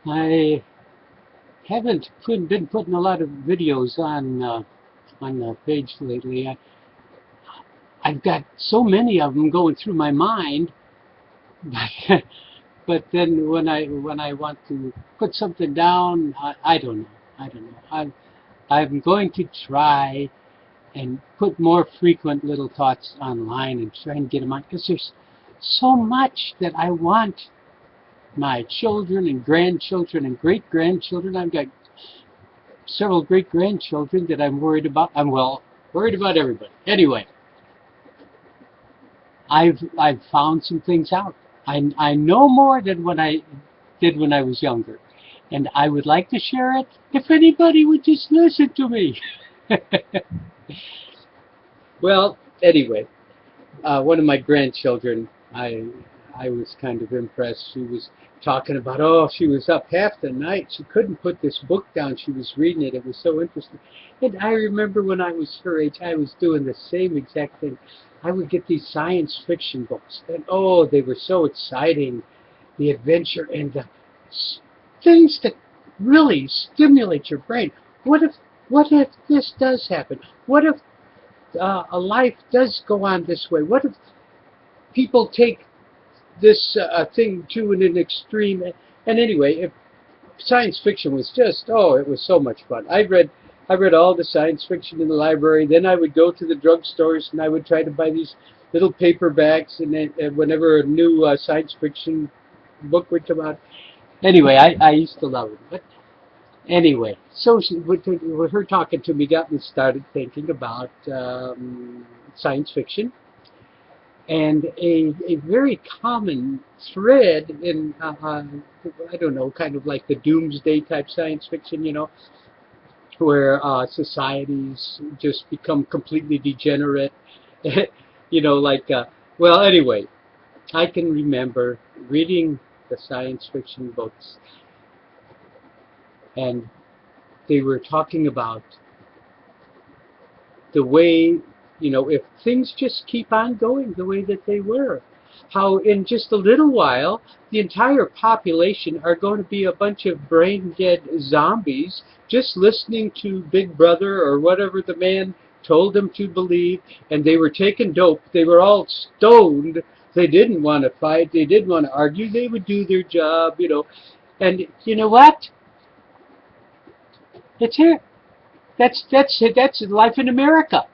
I haven't been putting a lot of videos on the page lately. I've got so many of them going through my mind, but then when I want to put something down, I don't know. I don't know. I'm going to try and put more frequent little thoughts online and try and get them on, because there's so much that I want my children and grandchildren and great-grandchildren. I've got several great-grandchildren that I'm worried about. Worried about everybody. Anyway, I've found some things out. I know more than when I did when I was younger, and I would like to share it if anybody would just listen to me. Well, anyway, one of my grandchildren, I was kind of impressed. She was talking about, oh, she was up half the night. She couldn't put this book down. She was reading it. It was so interesting. And I remember when I was her age, I was doing the same exact thing. I would get these science fiction books, and oh, they were so exciting. The adventure and the things that really stimulate your brain. What if this does happen? What if a life does go on this way? What if people take this thing to an extreme? And anyway, science fiction was just, oh, it was so much fun. I read all the science fiction in the library. Then I would go to the drugstores and I would try to buy these little paperbacks, and then whenever a new science fiction book would come out. Anyway, I used to love it. But anyway, so with her talking to me got me started thinking about science fiction. And a very common thread in, I don't know, kind of like the doomsday type science fiction, where societies just become completely degenerate. Like, well, anyway, I can remember reading the science fiction books, and they were talking about the way, if things just keep on going the way that they were, how in just a little while, the entire population are going to be a bunch of brain-dead zombies just listening to Big Brother or whatever the man told them to believe, and they were taking dope. They were all stoned. They didn't want to fight. They didn't want to argue. They would do their job, And you know what? It's here. That's life in America.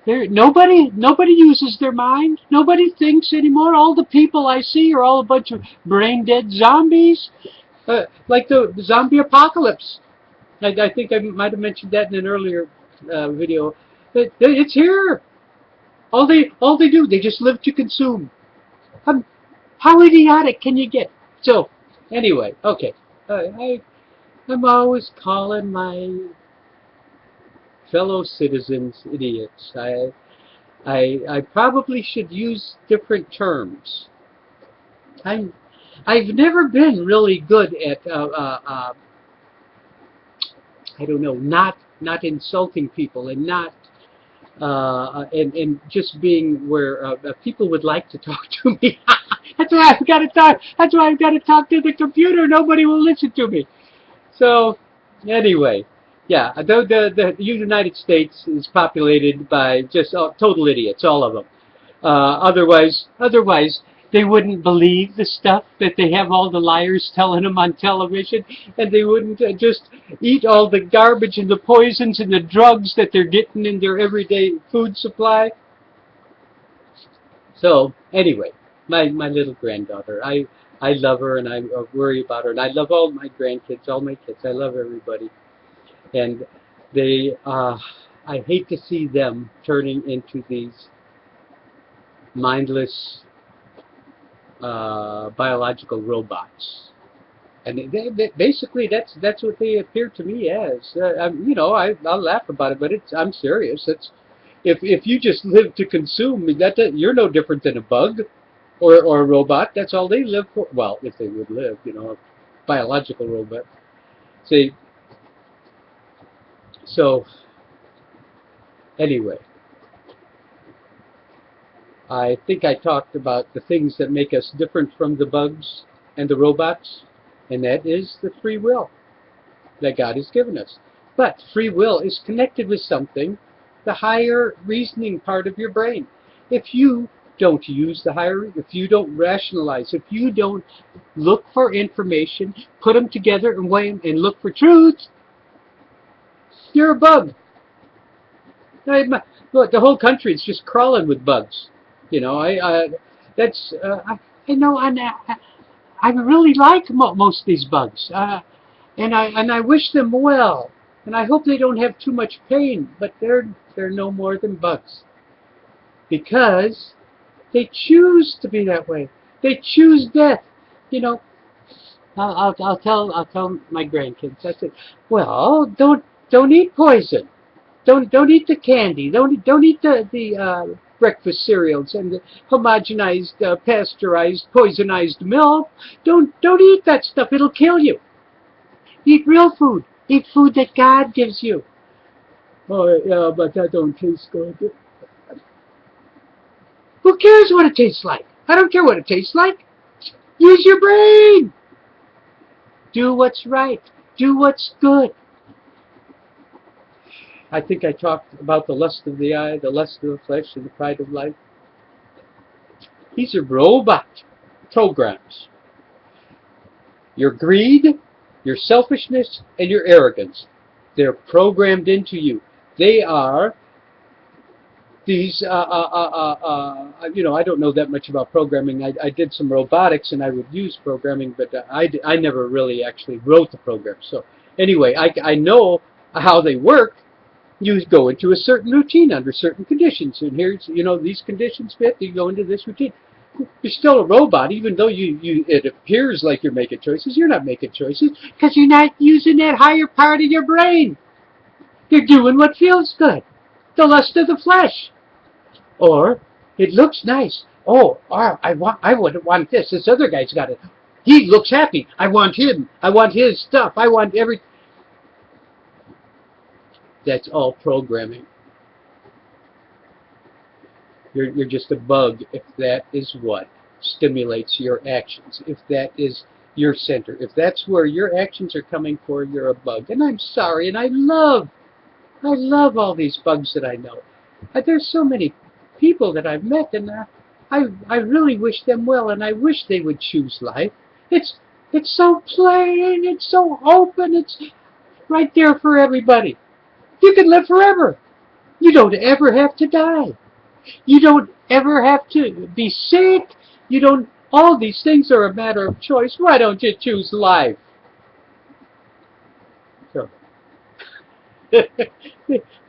Nobody uses their mind. Nobody thinks anymore. All the people I see are all a bunch of brain-dead zombies, like the zombie apocalypse. I think I might have mentioned that in an earlier video. It's here. All they do, they just live to consume. How idiotic can you get? So, anyway, okay. I'm always calling my fellow citizens idiots. I probably should use different terms. I've never been really good at I don't know, not insulting people, and not and just being where people would like to talk to me. That's why I've got to talk. That's why I've got to talk to the computer. Nobody will listen to me. So anyway, yeah, the United States is populated by just total idiots, all of them. Otherwise, they wouldn't believe the stuff that they have all the liars telling them on television, and they wouldn't just eat all the garbage and the poisons and the drugs that they're getting in their everyday food supply. So anyway, my little granddaughter, I love her, and I worry about her, and I love all my grandkids, all my kids. I love everybody, and I hate to see them turning into these mindless biological robots. And basically, that's what they appear to me as. I'll laugh about it, but I'm serious. If you just live to consume, you're no different than a bug or a robot. That's all they live for. Well, if they would live, a biological robot. See, so anyway, I think I talked about the things that make us different from the bugs and the robots. and that is the free will that God has given us. But free will is connected with something, the higher reasoning part of your brain. If you don't use the higher, if you don't rationalize, if you don't look for information, put them together and weigh them and look for truth, you're a bug. Look, the whole country is just crawling with bugs. You know, that's I know, and I really like most of these bugs, and I wish them well, and I hope they don't have too much pain. But they're no more than bugs, because they choose to be that way. They choose death. You know, I'll tell my grandkids. I said, well, don't eat poison. Don't eat the candy. Don't eat the breakfast cereals and the homogenized, pasteurized, poisonized milk. Don't eat that stuff. It'll kill you. Eat real food. Eat food that God gives you. Oh yeah, but that don't taste good. Who cares what it tastes like? I don't care what it tastes like. Use your brain. Do what's right. Do what's good. I think I talked about the lust of the eye, the lust of the flesh, and the pride of life. These are robot programs. Your greed, your selfishness, and your arrogance. They're programmed into you. They are these, you know, I don't know that much about programming. I did some robotics, and I would use programming, but I never really actually wrote the program. So anyway, I know how they work. You go into a certain routine under certain conditions, and here's, you know, these conditions fit, you go into this routine. You're still a robot, even though it appears like you're making choices. You're not making choices, because you're not using that higher part of your brain. You're doing what feels good, the lust of the flesh. Or, it looks nice. Oh, I would want this. This other guy's got it. He looks happy. I want him. I want his stuff. I want everything. That's all programming. You're just a bug if that is what stimulates your actions. If that is your center. If that's where your actions are coming for, you're a bug. And I'm sorry, and I love all these bugs that I know. There's so many people that I've met, and I really wish them well, and I wish they would choose life. It's so plain, it's so open, it's right there for everybody. You can live forever. You don't ever have to die. You don't ever have to be sick. You don't. All these things are a matter of choice. Why don't you choose life? So,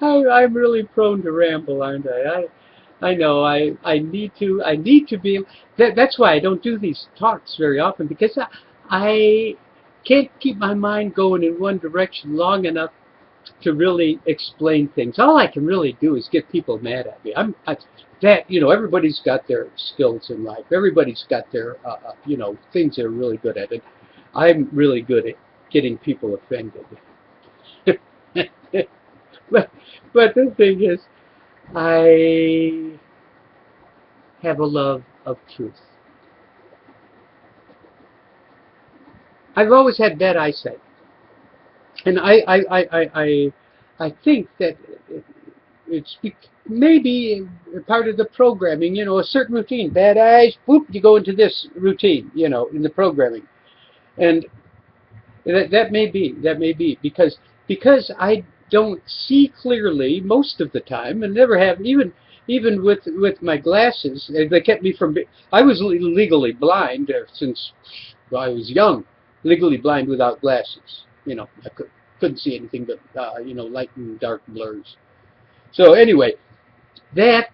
I'm really prone to ramble, aren't I? I know. I need to be. That's why I don't do these talks very often, because I can't keep my mind going in one direction long enough to really explain things. All I can really do is get people mad at me. You know, everybody's got their skills in life. Everybody's got their, you know, things they're really good at. And I'm really good at getting people offended. but the thing is, I have a love of truth. I've always had bad eyesight. And I think that it's maybe part of the programming, you know, a certain routine. Bad eyes, whoop, you go into this routine, you know, in the programming. And that may be because I don't see clearly most of the time, and never have, even with my glasses. They kept me from. I was legally blind since I was young, legally blind without glasses. You know, I couldn't see anything but you know, light and dark blurs. So anyway, that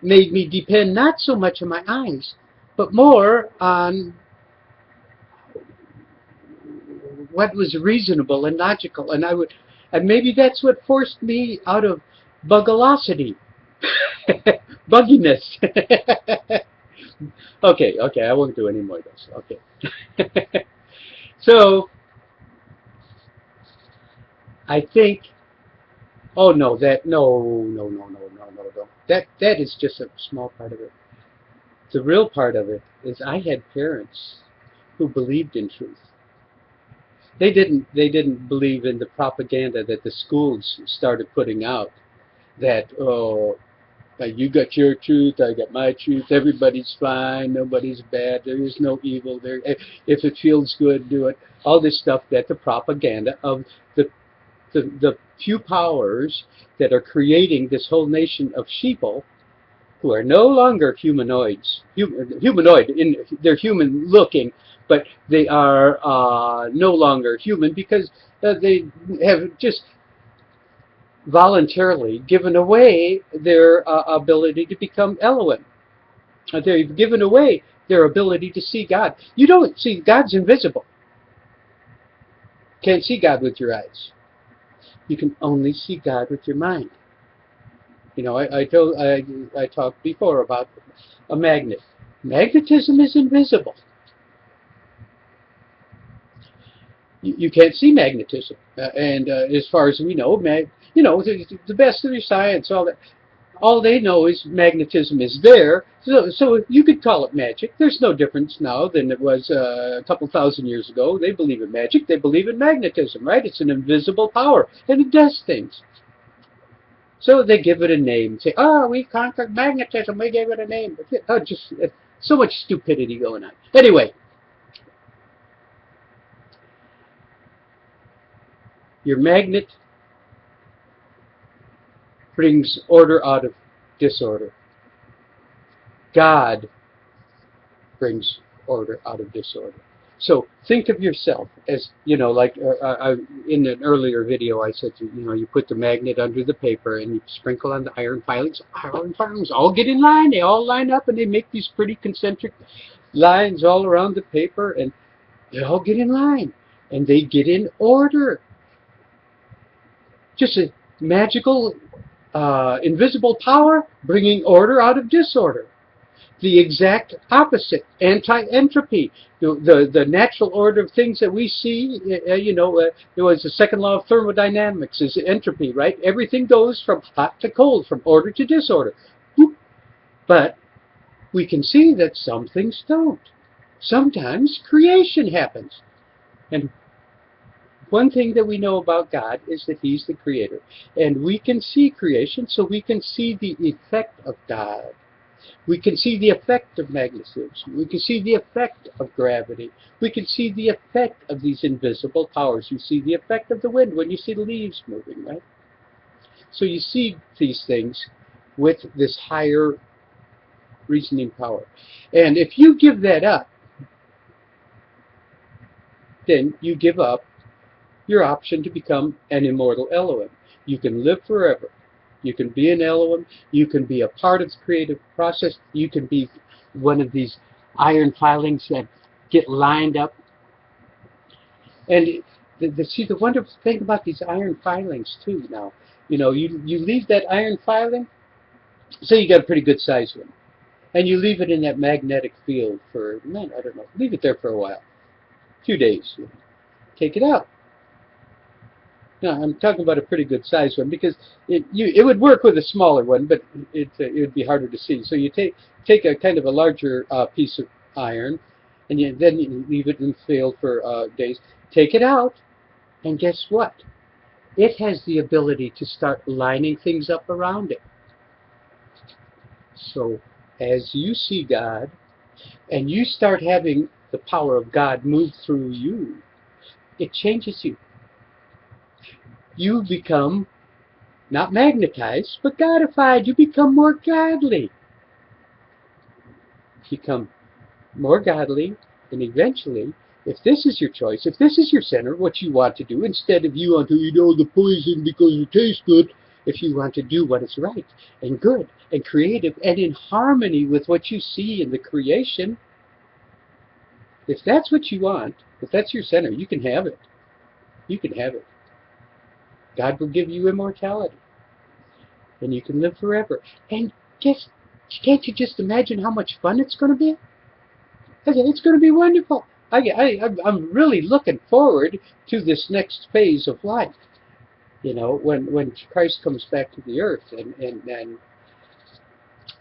made me depend not so much on my eyes, but more on what was reasonable and logical. And maybe that's what forced me out of bugolosity, bugginess. Okay, I won't do any more of this. Okay. So, I think, oh no, no. That is just a small part of it. The real part of it is I had parents who believed in truth. They didn't believe in the propaganda that the schools started putting out, that, oh, you got your truth, I got my truth, everybody's fine, nobody's bad, there is no evil there, if it feels good, do it. All this stuff that the propaganda of the few powers that are creating this whole nation of sheeple, who are no longer humanoids, they're human looking, but they are no longer human because they have just voluntarily given away their ability to become Elohim. They've given away their ability to see God. You don't see, God's invisible. Can't see God with your eyes. You can only see God with your mind. You know, I talked before about a magnet. Magnetism is invisible. You can't see magnetism, and as far as we know, the best of your science, all they know is magnetism is there. So you could call it magic. There's no difference now than it was a couple thousand years ago. They believe in magic. They believe in magnetism, right? It's an invisible power, and it does things. So they give it a name. Say, oh, we conquered magnetism. We gave it a name. Just so much stupidity going on. Anyway, your magnet brings order out of disorder. God brings order out of disorder. So think of yourself as, like in an earlier video I said, you put the magnet under the paper and you sprinkle on the iron filings. Iron filings all get in line. They all line up and they make these pretty concentric lines all around the paper, and they all get in line and they get in order. Just a magical, invisible power bringing order out of disorder. The exact opposite, anti-entropy. The natural order of things that we see, there was the second law of thermodynamics, is entropy, right? Everything goes from hot to cold, from order to disorder. But we can see that some things don't. Sometimes creation happens. And one thing that we know about God is that He's the Creator. And we can see creation, so we can see the effect of God. We can see the effect of magnetism. We can see the effect of gravity. We can see the effect of these invisible powers. You see the effect of the wind when you see the leaves moving, right? So you see these things with this higher reasoning power. And if you give that up, then you give up your option to become an immortal Elohim. You can live forever. You can be an Elohim. You can be a part of the creative process. You can be one of these iron filings that get lined up. And see, the wonderful thing about these iron filings too now, you leave that iron filing, say you got a pretty good size one, and you leave it in that magnetic field for, I don't know, leave it there for a while, a few days. Take it out. No, I'm talking about a pretty good size one, because it would work with a smaller one, but it would be harder to see. So you take a kind of a larger piece of iron, and then you leave it in the field for days. Take it out, and guess what? It has the ability to start lining things up around it. So as you see God, and you start having the power of God move through you, it changes you. You become not magnetized, but godified. You become more godly. Become more godly, and eventually, if this is your choice, if this is your center, what you want to do, instead of you want to eat all the poison because it tastes good, if you want to do what is right and good and creative and in harmony with what you see in the creation, if that's what you want, if that's your center, you can have it. You can have it. God will give you immortality, and you can live forever. And can't you just imagine how much fun it's going to be? It's going to be wonderful. I'm really looking forward to this next phase of life. When Christ comes back to the earth, and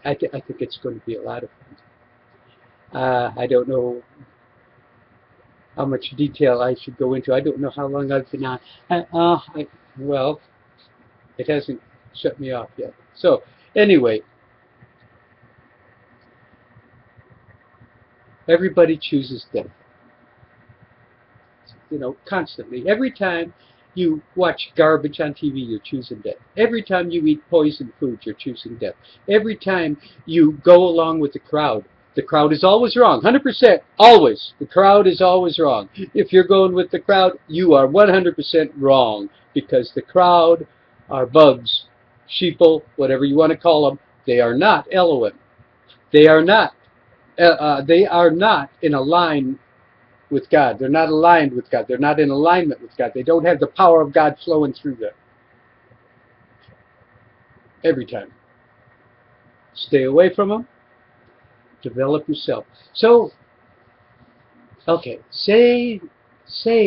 I think it's going to be a lot of fun. I don't know how much detail I should go into. I don't know how long I've been on. Well, it hasn't shut me off yet. So, anyway, everybody chooses death. Constantly. Every time you watch garbage on TV, you're choosing death. Every time you eat poison food, you're choosing death. Every time you go along with the crowd is always wrong. 100%, always. The crowd is always wrong. If you're going with the crowd, you are 100% wrong, because the crowd are bugs, sheeple, whatever you want to call them. They are not Elohim. They are not. They are not in a line with God. They're not aligned with God. They're not in alignment with God. They don't have the power of God flowing through them. Every time. Stay away from them. Develop yourself. So, okay, say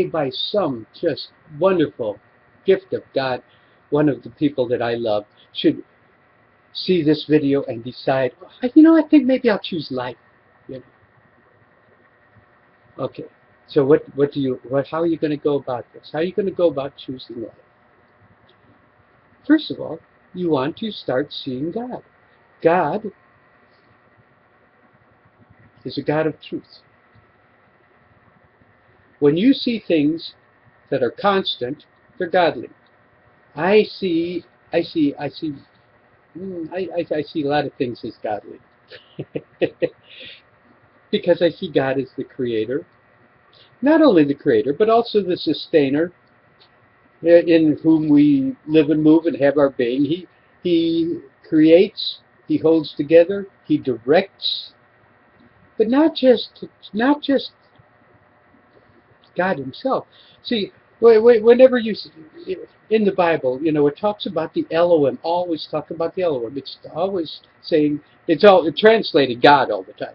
by some just wonderful gift of God, one of the people that I love should see this video and decide, I think maybe I'll choose life. Okay. So how are you going to go about this? How are you going to go about choosing life? First of all, you want to start seeing God. God is a God of truth. When you see things that are constant, they're godly. I see a lot of things as godly. Because I see God as the creator. Not only the creator, but also the sustainer, in whom we live and move and have our being. He creates, he holds together, he directs, but not just God himself. See, whenever you in the Bible, it talks about the Elohim. Always talk about the Elohim. It's always saying it's translated God all the time.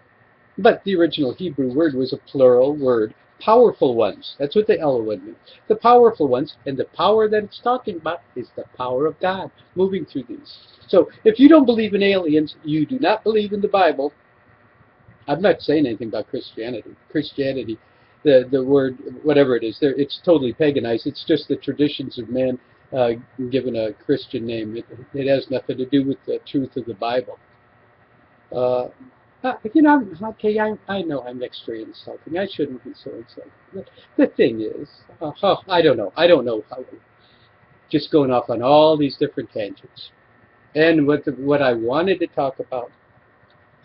But the original Hebrew word was a plural word. Powerful ones. That's what the Elohim means. The powerful ones, and the power that it's talking about is the power of God moving through these. So if you don't believe in aliens, you do not believe in the Bible. I'm not saying anything about Christianity. Christianity, the word, whatever it is, it's totally paganized. It's just the traditions of man given a Christian name. It has nothing to do with the truth of the Bible. Okay, I know I'm extra insulting. I shouldn't be so insulting. But the thing is, I don't know how. Just going off on all these different tangents. And what I wanted to talk about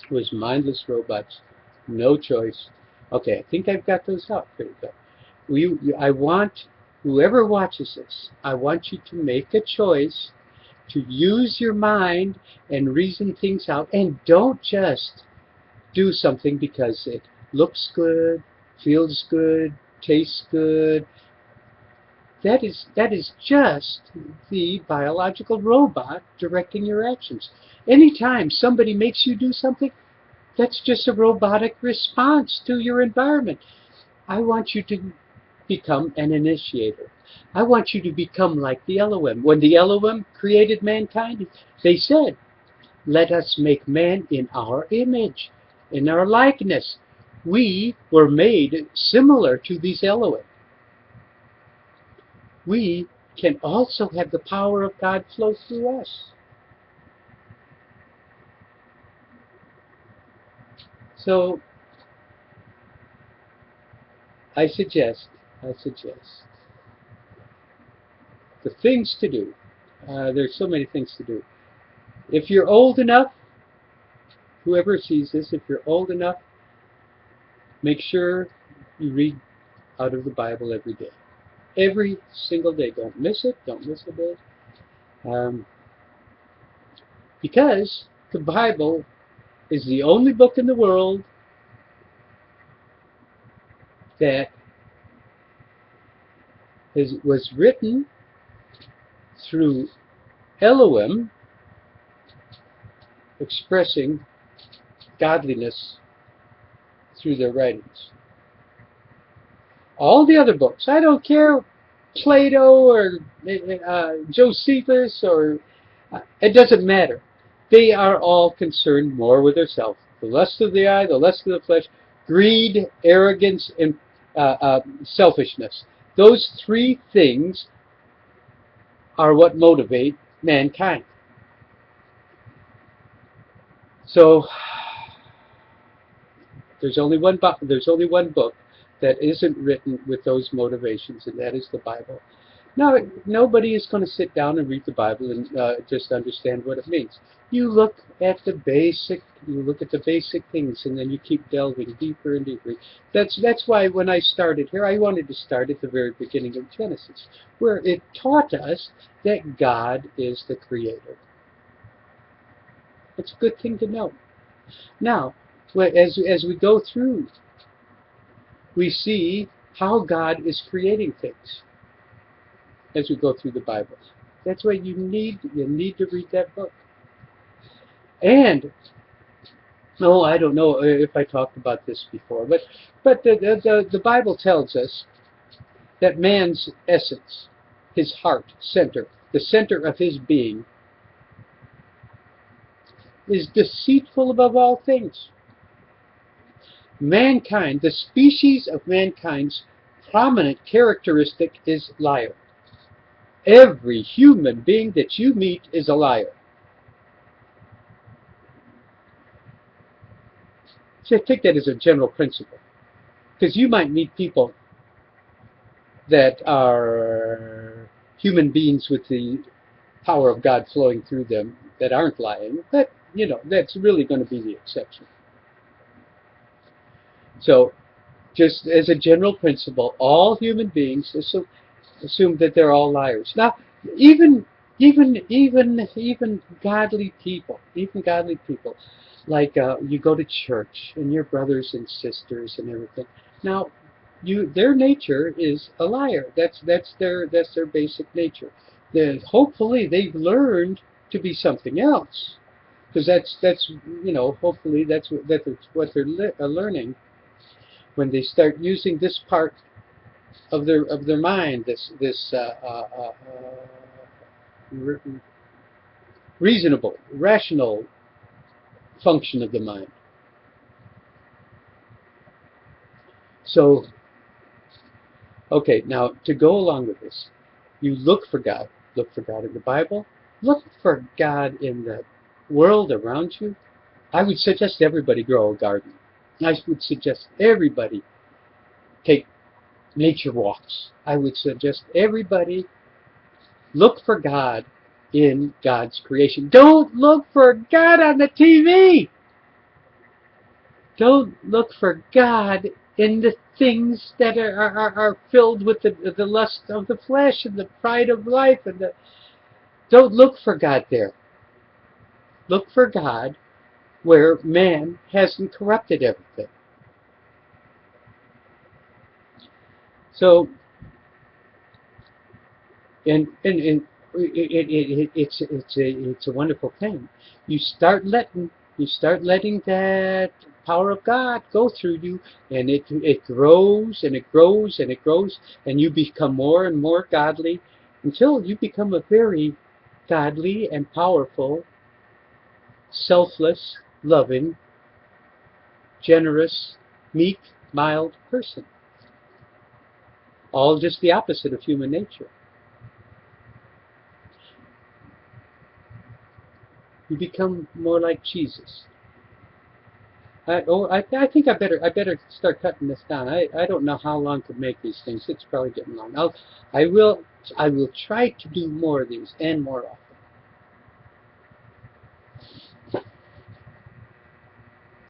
was mindless robots, no choice. Okay, I think I've got those out pretty good. I want whoever watches this, I want you to make a choice to use your mind and reason things out, and don't just do something because it looks good, feels good, tastes good. That is just the biological robot directing your actions. Anytime somebody makes you do something, that's just a robotic response to your environment. I want you to become an initiator. I want you to become like the Elohim. When the Elohim created mankind, they said, let us make man in our image, in our likeness. We were made similar to these Elohim. We can also have the power of God flow through us. So, I suggest the things to do. There's so many things to do. If you're old enough, whoever sees this, if you're old enough, make sure you read out of the Bible every day. Every single day. Don't miss it. Don't miss a day. Because the Bible is the only book in the world that was written through Elohim expressing godliness through their writings. All the other books, I don't care, Plato or Josephus, or it doesn't matter. They are all concerned more with themselves. The lust of the eye, the lust of the flesh, greed, arrogance, and selfishness. Those three things are what motivate mankind. So there's only one book that isn't written with those motivations, and that is the Bible. Now, nobody is going to sit down and read the Bible and just understand what it means. You look at the basic things, and then you keep delving deeper and deeper. That's why when I started here, I wanted to start at the very beginning of Genesis, where it taught us that God is the Creator. It's a good thing to know. Now, as we go through, we see how God is creating things as we go through the Bible. That's why you need to read that book. And I don't know if I talked about this before, but the Bible tells us that man's essence, his heart center, the center of his being, is deceitful above all things. Mankind, the species of mankind's prominent characteristic is liar. Every human being that you meet is a liar. So take that as a general principle. Because you might meet people that are human beings with the power of God flowing through them that aren't lying. But, that's really going to be the exception. So, just as a general principle, all human beings assume that they're all liars. Now, even godly people, like you go to church and your brothers and sisters and everything. Now, their nature is a liar. That's their basic nature. Hopefully they've learned to be something else, because that's hopefully that's what they're learning when they start using this part of their mind, this reasonable, rational function of the mind. So, okay, now to go along with this, you look for God. Look for God in the Bible. Look for God in the world around you. I would suggest everybody grow a garden. I would suggest everybody take nature walks. I would suggest everybody look for God in God's creation. Don't look for God on the TV. Don't look for God in the things that are filled with the lust of the flesh and the pride of life. Don't look for God there. Look for God where man hasn't corrupted everything. So, and it's a wonderful thing. You start letting that power of God go through you, and it grows and it grows and it grows, and you become more and more godly until you become a very godly and powerful, selfless, loving, generous, meek, mild person. All just the opposite of human nature. You become more like Jesus. I think I better start cutting this down. I don't know how long to make these things. It's probably getting long. I will try to do more of these and more often.